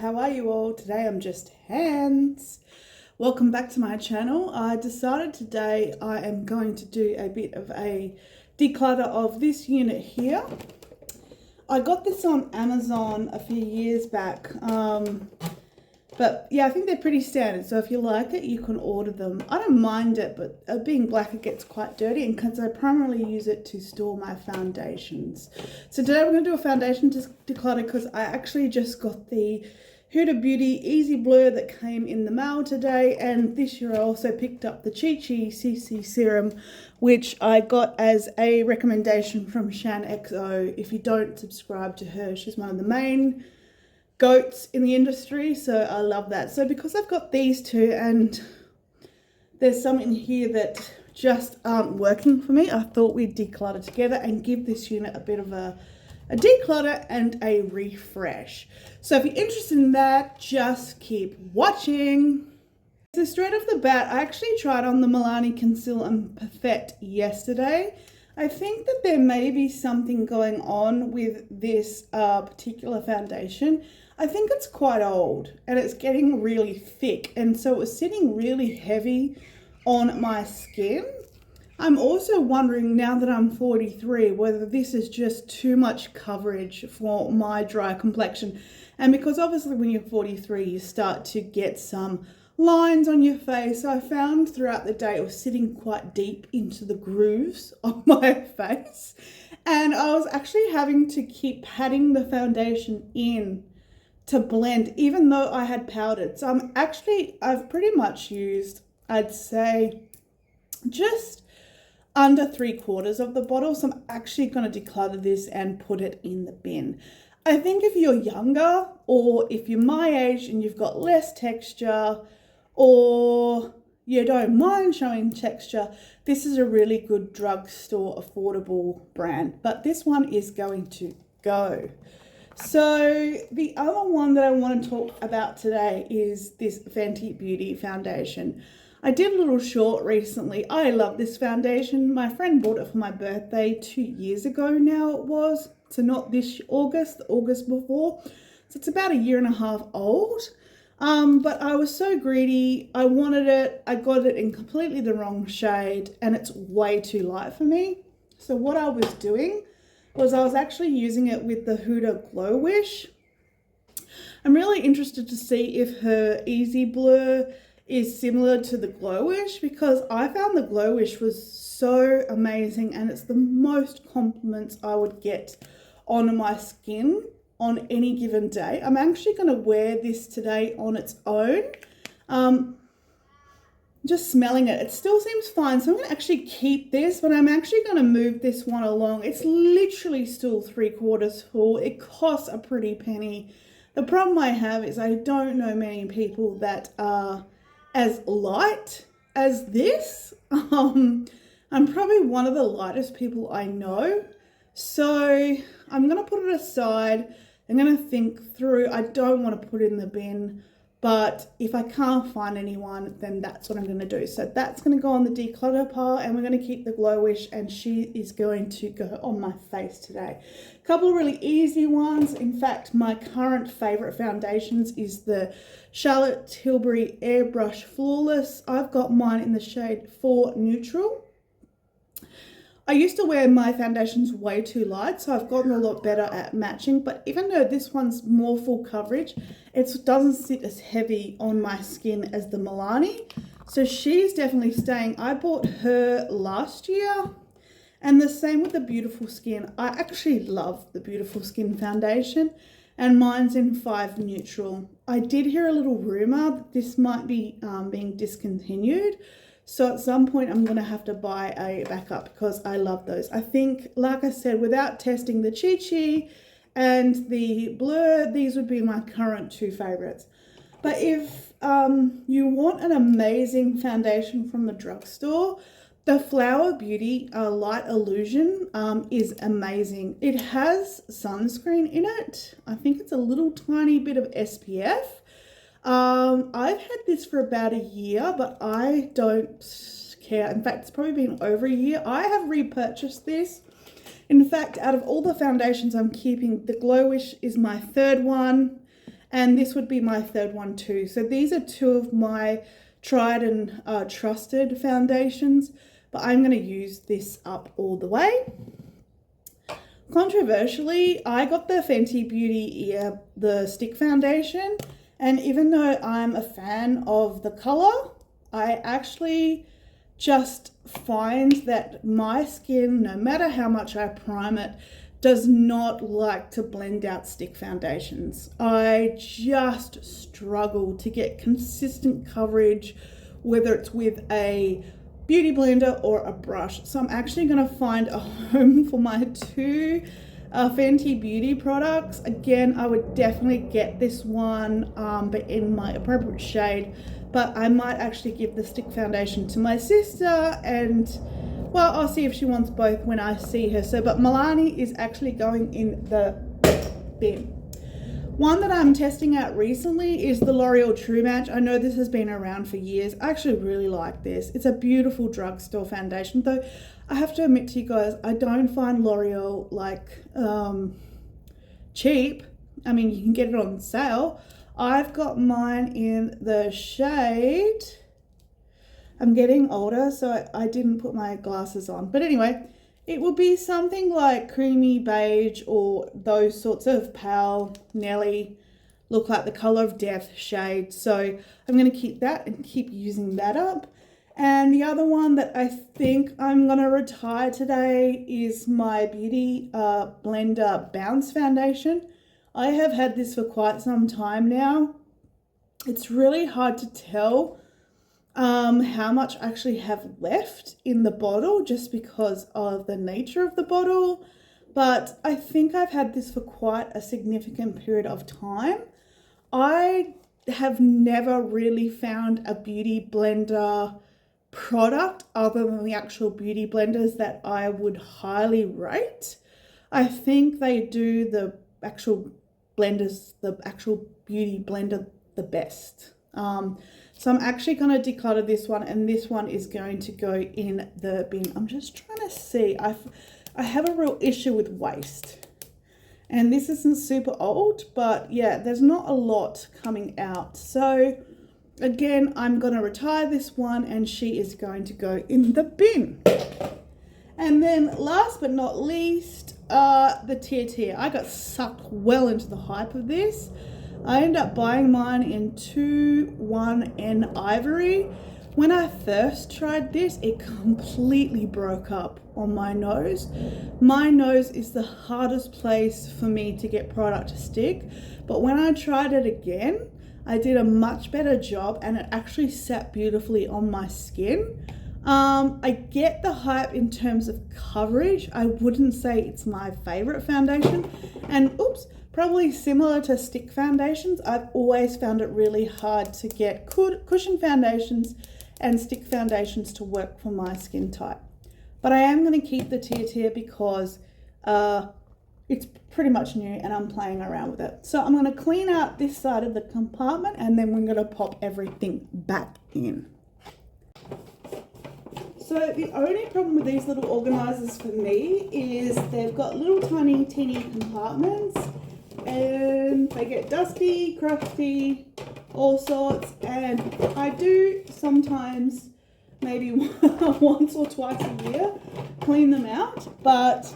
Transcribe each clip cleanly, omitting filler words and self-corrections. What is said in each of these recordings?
how are you all? Today I'm just hands. Welcome back to my channel. I decided today I am going to do a bit of a declutter of this unit here. I got this on Amazon a few years back, but yeah, I think they're pretty standard, so if you like it you can order them. I don't mind it, but being black it gets quite dirty, and because I primarily use it to store my foundations. So today we're going to do a foundation declutter because I actually just got the Huda Beauty Easy Blur that came in the mail today, and this year I also picked up the Chi Chi CC Serum, which I got as a recommendation from Shan XO. If you don't subscribe to her, she's one of the main goats in the industry, so I love that. So because I've got these two and there's some in here that just aren't working for me, I thought we'd declutter together and give this unit a bit of a declutter and a refresh. So if you're interested in that, just keep watching. So straight off the bat, I actually tried on the Milani Conceal and Perfect yesterday. I think that there may be something going on with this particular foundation. I think it's quite old and it's getting really thick, and so it was sitting really heavy on my skin. I'm also wondering, now that I'm 43, whether this is just too much coverage for my dry complexion. And because obviously when you're 43 you start to get some lines on your face, I found throughout the day it was sitting quite deep into the grooves on my face, and I was actually having to keep patting the foundation in to blend, even though I had powdered. So I've pretty much used, I'd say, just under 3/4 of the bottle. So I'm actually going to declutter this and put it in the bin. I think if you're younger, or if you're my age and you've got less texture, or you don't mind showing texture, this is a really good drugstore affordable brand. But this one is going to go. So the other one that I want to talk about today is this Fenty Beauty foundation. I did a little short recently. I love this foundation. My friend bought it for my birthday 2 years ago now it was. So not this August, the August before. So it's about 1.5 years old. But I was so greedy. I wanted it. I got it in completely the wrong shade and it's way too light for me. So what I was doing was I was actually using it with the Huda Glow Wish. I'm really interested to see if her Easy Blur is similar to the Glow Wish, because I found the Glow Wish was so amazing and it's the most compliments I would get on my skin on any given day. I'm actually going to wear this today on its own. Just smelling it, it still seems fine, so I'm going to actually keep this, but I'm actually going to move this one along. It's literally still 3/4 full. It costs a pretty penny. The problem I have is I don't know many people that are as light as this. I'm probably one of the lightest people I know, so I'm going to put it aside. I'm going to think through. I don't want to put it in the bin, but if I can't find anyone, then that's what I'm going to do. So that's going to go on the declutter pile, and we're going to keep the Glow Wish, and she is going to go on my face today. A couple of really easy ones. In fact, my current favorite foundations is the Charlotte Tilbury Airbrush Flawless. I've got mine in the shade 4 Neutral. I used to wear my foundations way too light, so I've gotten a lot better at matching, but even though this one's more full coverage, it doesn't sit as heavy on my skin as the Milani. So she's definitely staying. I bought her last year, and the same with the Beautiful Skin. I actually love the Beautiful Skin foundation, and mine's in 5 Neutral. I did hear a little rumor that this might be being discontinued. So at some point I'm going to have to buy a backup because I love those. I think, like I said, without testing the Chi Chi and the Blur, these would be my current 2 favorites. But if you want an amazing foundation from the drugstore, the Flower Beauty Light Illusion is amazing. It has sunscreen in it. I think it's a little tiny bit of SPF. I've had this for about 1 year, but I don't care. In fact, it's probably been over 1 year. I have repurchased this. In fact, out of all the foundations I'm keeping, the Glow Wish is my 3rd one, and this would be my third one too. So these are two of my tried and trusted foundations, but I'm going to use this up all the way. Controversially, I got the Fenty Beauty the stick foundation, and even though I'm a fan of the color, I actually just find that my skin, no matter how much I prime it, does not like to blend out stick foundations. I just struggle to get consistent coverage, whether it's with a beauty blender or a brush. So I'm actually going to find a home for my two Fenty Beauty products. Again, I would definitely get this one, but in my appropriate shade. But I might actually give the stick foundation to my sister, and well, I'll see if she wants both when I see her. So, but Milani is actually going in the bin. One that I'm testing out recently is the L'Oreal True Match. I know this has been around for years. I actually really like this. It's a beautiful drugstore foundation, though I have to admit to you guys, I don't find L'Oreal like cheap. I mean, you can get it on sale. I've got mine in the shade, I'm getting older, so I didn't put my glasses on. But anyway, it will be something like creamy beige or those sorts of pale Nelly, look like the color of death shade. So I'm going to keep that and keep using that up. And the other one that I think I'm going to retire today is my Beauty Blender Bounce Foundation. I have had this for quite some time now. It's really hard to tell how much I actually have left in the bottle just because of the nature of the bottle, but I think I've had this for quite a significant period of time. I have never really found a beauty blender product other than the actual beauty blenders that I would highly rate. I think they do the actual blenders, the actual beauty blender the best. So I'm actually going to declutter this one, and this one is going to go in the bin. I'm just trying to see. I have a real issue with waste. And this isn't super old, but yeah, there's not a lot coming out. So again, I'm going to retire this one, and she is going to go in the bin. And then last but not least, the Tier. I got sucked well into the hype of this. I ended up buying mine in 2-1N Ivory. When I first tried this, it completely broke up on my nose. My nose is the hardest place for me to get product to stick, but when I tried it again, I did a much better job and it actually sat beautifully on my skin. I get the hype in terms of coverage. I wouldn't say it's my favorite foundation, and probably similar to stick foundations, I've always found it really hard to get cushion foundations and stick foundations to work for my skin type. But I am going to keep the Tier because it's pretty much new and I'm playing around with it. So I'm going to clean out this side of the compartment, and then we're going to pop everything back in. So the only problem with these little organizers for me is they've got little tiny teeny compartments, and they get dusty, crusty, all sorts, and I do sometimes, maybe once or twice a year, clean them out. But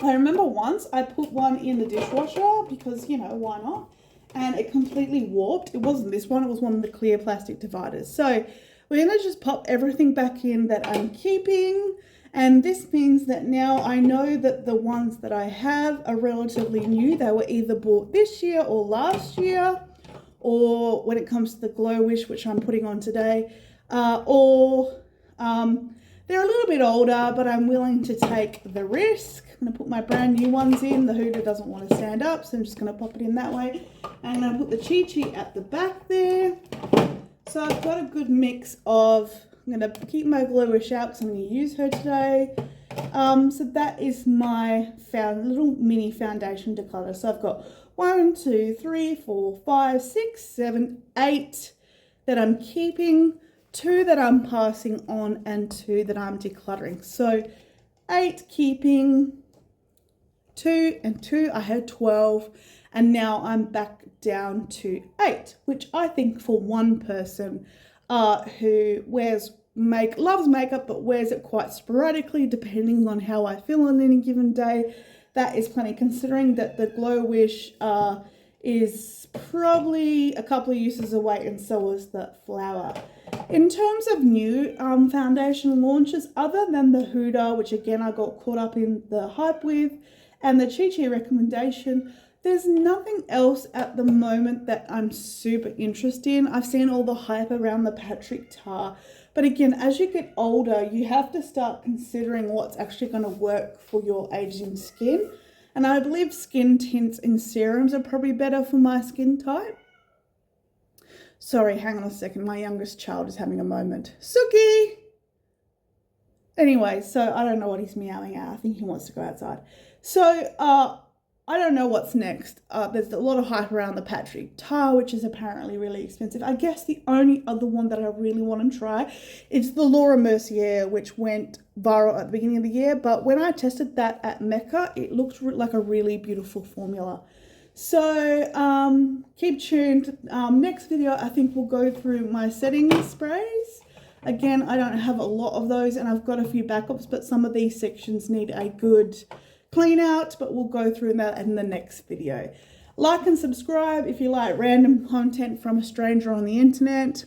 I remember once I put one in the dishwasher because, you know, why not? And it completely warped. It wasn't this one, it was one of the clear plastic dividers. So we're going to just pop everything back in that I'm keeping. And this means that now I know that the ones that I have are relatively new. They were either bought this year or last year, or when it comes to the Glow Wish, which I'm putting on today, or they're a little bit older, but I'm willing to take the risk. I'm going to put my brand new ones in. The Huda doesn't want to stand up, so I'm just going to pop it in that way. And I'm going to put the Chi Chi at the back there. So I've got a good mix of, I'm going to keep my Glow Wish out because I'm going to use her today. So that is my little mini foundation declutter. So I've got 1, 2, 3, 4, 5, 6, 7, 8 that I'm keeping, 2 that I'm passing on, and 2 that I'm decluttering. So 8 keeping, 2 and 2, I had 12. and now I'm back down to 8, which I think for one person who loves makeup but wears it quite sporadically depending on how I feel on any given day, that is plenty, considering that the Glow Wish is probably a couple of uses away, and so is the flower. In terms of new foundation launches, other than the Huda, which again I got caught up in the hype with, and the Chi Chi recommendation, there's nothing else at the moment that I'm super interested in. I've seen all the hype around the Patrick Tar, but again, as you get older, you have to start considering what's actually going to work for your aging skin. And I believe skin tints and serums are probably better for my skin type. Sorry, hang on a second. My youngest child is having a moment. Suki! Anyway, so I don't know what he's meowing at. I think he wants to go outside. So, I don't know what's next. There's a lot of hype around the Patrick Tar, which is apparently really expensive. I guess the only other one that I really want to try is the Laura Mercier, which went viral at the beginning of the year. But when I tested that at Mecca, it looked like a really beautiful formula. So keep tuned. Next video, I think we'll go through my setting sprays. Again, I don't have a lot of those, and I've got a few backups, but some of these sections need a good clean out, but we'll go through that in the next video. Like and subscribe if you like random content from a stranger on the internet.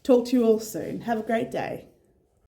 Talk to you all soon. Have a great day.